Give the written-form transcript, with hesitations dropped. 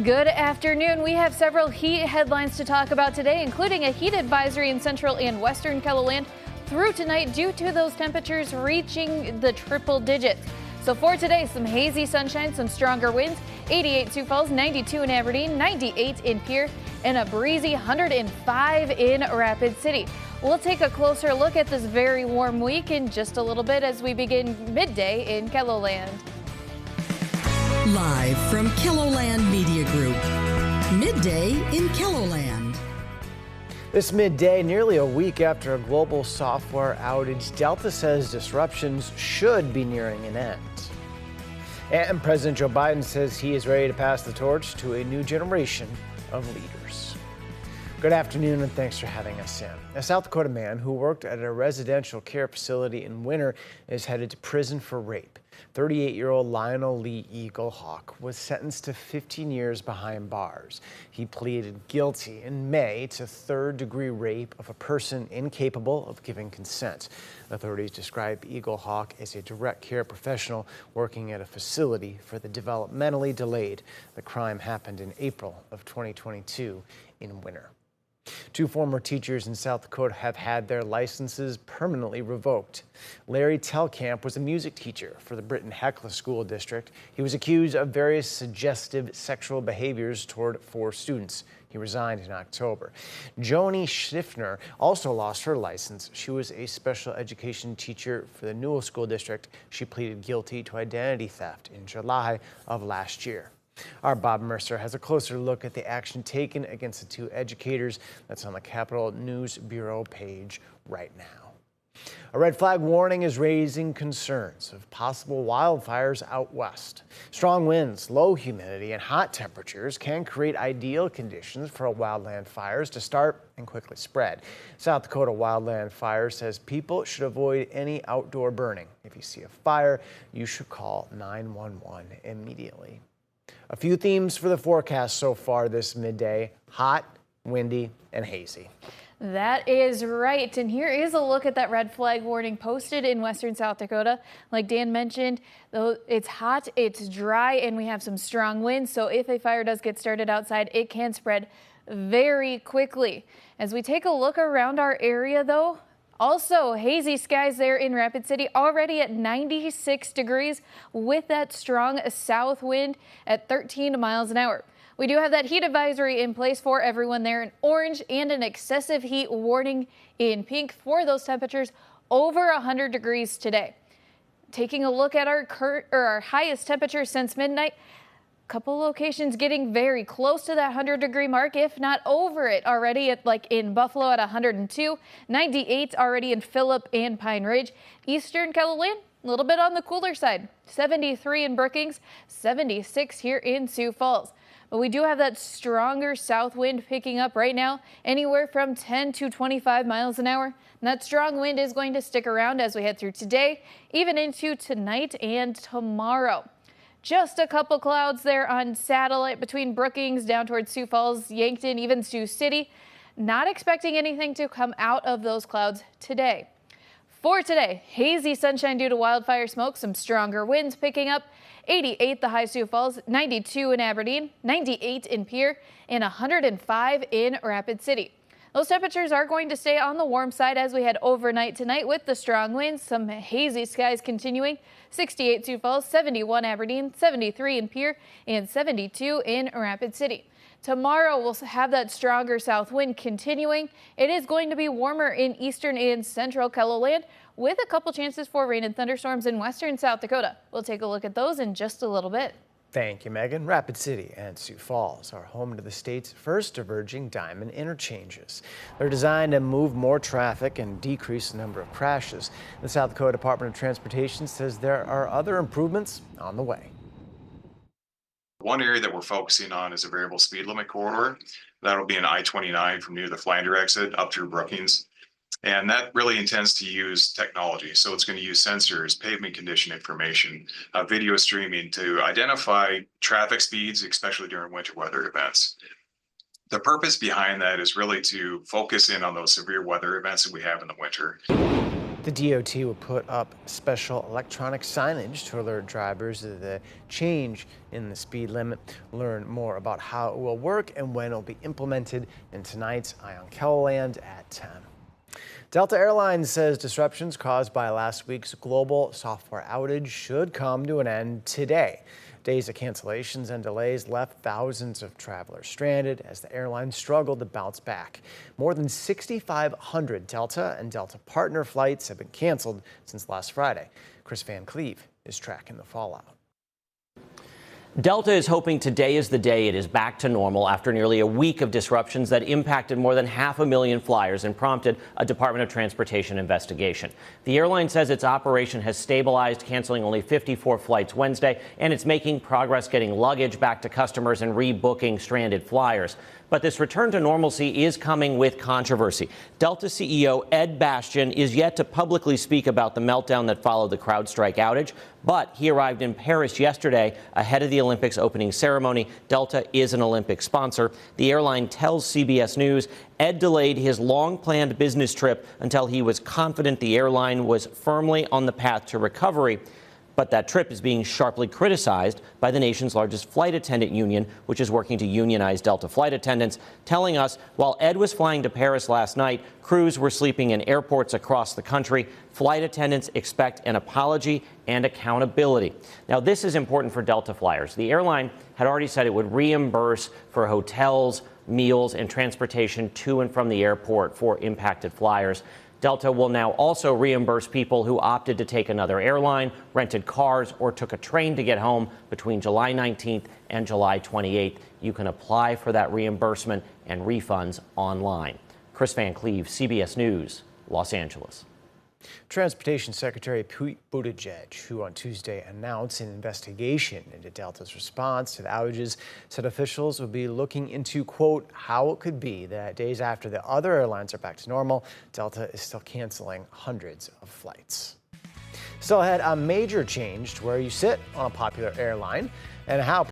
Good afternoon. We have several heat headlines to talk about today, including a heat advisory in central and western KELOLAND through tonight due to those temperatures reaching the triple digits. So for today, some hazy sunshine, some stronger winds, 88 Sioux Falls, 92 in Aberdeen, 98 in Pierre, and a breezy 105 in Rapid City. We'll take a closer look at this very warm week in just a little bit as we begin midday in KELOLAND. Live from KELOLAND Media Group, midday in KELOLAND. This midday, nearly a week after a global software outage, Delta says disruptions should be nearing an end. And President Joe Biden says he is ready to pass the torch to a new generation of leaders. Good afternoon and thanks for having us in. A South Dakota man who worked at a residential care facility in Winter is headed to prison for rape. 38-year-old Lionel Lee Eaglehawk was sentenced to 15 years behind bars. He pleaded guilty in May to third-degree rape of a person incapable of giving consent. Authorities describe Eaglehawk as a direct care professional working at a facility for the developmentally delayed. The crime happened in April of 2022 in Winter. Two former teachers in South Dakota have had their licenses permanently revoked. Larry Telkamp was a music teacher for the Britton-Hecla School District. He was accused of various suggestive sexual behaviors toward 4 students. He resigned in October. Joni Schiffner also lost her license. She was a special education teacher for the Newell School District. She pleaded guilty to identity theft in July of last year. Our Bob Mercer has a closer look at the action taken against the 2 educators. That's on the Capitol News Bureau page right now. A red flag warning is raising concerns of possible wildfires out west. Strong winds, low humidity, and hot temperatures can create ideal conditions for wildland fires to start and quickly spread. South Dakota Wildland Fire says people should avoid any outdoor burning. If you see a fire, you should call 911 immediately. A few themes for the forecast so far this midday: hot, windy, and hazy. That is right. And here is a look at that red flag warning posted in western South Dakota. Like Dan mentioned, though, it's hot, it's dry, and we have some strong winds. So if a fire does get started outside, it can spread very quickly. As we take a look around our area, though, also hazy skies there in Rapid City, already at 96 degrees with that strong south wind at 13 miles an hour. We do have that heat advisory in place for everyone there in orange and an excessive heat warning in pink for those temperatures over 100 degrees today. Taking a look at our highest temperature since midnight, couple locations getting very close to that 100-degree mark, if not over it already, at like in Buffalo at 102, 98 already in Phillip and Pine Ridge. Eastern KELOLAND, a little bit on the cooler side, 73 in Brookings, 76 here in Sioux Falls. But we do have that stronger south wind picking up right now, anywhere from 10 to 25 miles an hour. And that strong wind is going to stick around as we head through today, even into tonight and tomorrow. Just a couple clouds there on satellite between Brookings down towards Sioux Falls, Yankton, even Sioux City. Not expecting anything to come out of those clouds today. For today, hazy sunshine due to wildfire smoke, some stronger winds picking up. 88 the high Sioux Falls, 92 in Aberdeen, 98 in Pierre, and 105 in Rapid City. Those temperatures are going to stay on the warm side as we head overnight tonight with the strong winds, some hazy skies continuing. 68 Sioux Falls, 71 Aberdeen, 73 in Pierre, and 72 in Rapid City. Tomorrow we'll have that stronger south wind continuing. It is going to be warmer in eastern and central KELOLAND with a couple chances for rain and thunderstorms in western South Dakota. We'll take a look at those in just a little bit. Thank you, Megan. Rapid City and Sioux Falls are home to the state's first diverging diamond interchanges. They're designed to move more traffic and decrease the number of crashes. The South Dakota Department of Transportation says there are other improvements on the way. One area that we're focusing on is a variable speed limit corridor. That'll be an I-29 from near the Flander exit up through Brookings. And that really intends to use technology. So it's going to use sensors, pavement condition information, video streaming to identify traffic speeds, especially during winter weather events. The purpose behind that is really to focus in on those severe weather events that we have in the winter. The DOT will put up special electronic signage to alert drivers of the change in the speed limit. Learn more about how it will work and when it will be implemented in tonight's Eye on KELOLAND at 10. Delta Airlines says disruptions caused by last week's global software outage should come to an end today. Days of cancellations and delays left thousands of travelers stranded as the airline struggled to bounce back. More than 6,500 Delta and Delta partner flights have been canceled since last Friday. Chris Van Cleve is tracking the fallout. Delta is hoping today is the day it is back to normal after nearly a week of disruptions that impacted more than 500,000 flyers and prompted a Department of Transportation investigation. The airline says its operation has stabilized, canceling only 54 flights Wednesday, and it's making progress getting luggage back to customers and rebooking stranded flyers. But this return to normalcy is coming with controversy. Delta CEO Ed Bastian is yet to publicly speak about the meltdown that followed the CrowdStrike outage, but he arrived in Paris yesterday ahead of the Olympics opening ceremony. Delta is an Olympic sponsor. The airline tells CBS News Ed delayed his long-planned business trip until he was confident the airline was firmly on the path to recovery. But that trip is being sharply criticized by the nation's largest flight attendant union, which is working to unionize Delta flight attendants, telling us while Ed was flying to Paris last night, crews were sleeping in airports across the country. Flight attendants expect an apology and accountability. Now, this is important for Delta flyers. The airline had already said it would reimburse for hotels, meals, and transportation to and from the airport for impacted flyers. Delta will now also reimburse people who opted to take another airline, rented cars, or took a train to get home between July 19th and July 28th. You can apply for that reimbursement and refunds online. Chris Van Cleve, CBS News, Los Angeles. Transportation Secretary Pete Buttigieg, who on Tuesday announced an investigation into Delta's response to the outages, said officials would be looking into, quote, how it could be that days after the other airlines are back to normal, Delta is still canceling hundreds of flights. Still ahead, a major change to where you sit on a popular airline and how